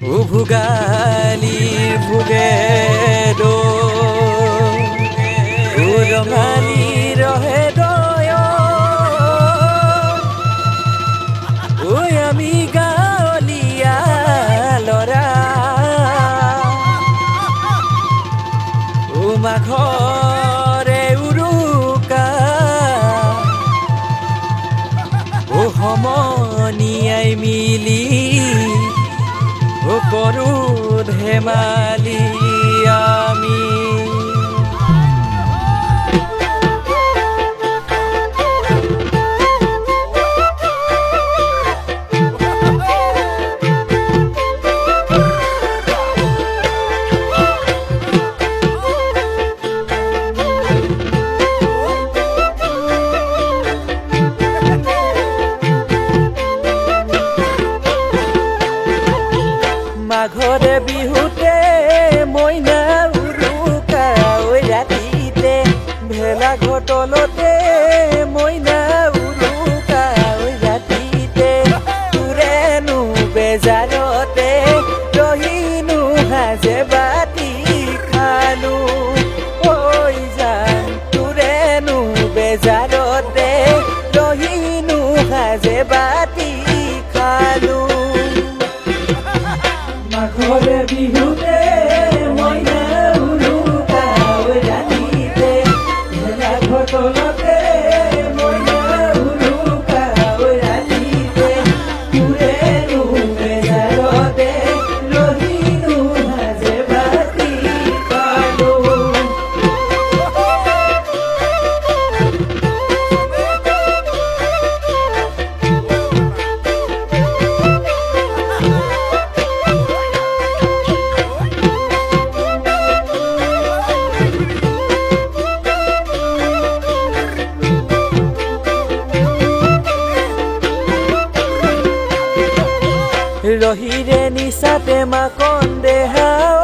ভোগালী ভোগে দো ৰঙালী ৰহে দয় ঐ আমি গাঁৱলীয়া ল'ৰা মাঘৰে উৰুকা সমনীয়াই মিলি কৰো ধেমালি আমি মাঘৰে বিহুতে মইনা উৰুকা ৰাতিতে ভেলাঘৰ তলতে মইনা উৰুকা ৰাতিতে তোৰেনো বেজাৰতে ৰহিনো সাজে বাতি খালো ঐ জান তোৰেনো বেজাৰতে ৰহিনো সাজে বাতি খালো মাঘৰে বিহুতে মইনা উৰুকা ৰাতিতে ভেলাঘৰ তলতে মইনা উৰুকা ৰাতিতে তোৰেনো বেজাৰতে ৰহিনো সাজে বাতি খালো ৰহিৰে নিচাতে মাকন দেহা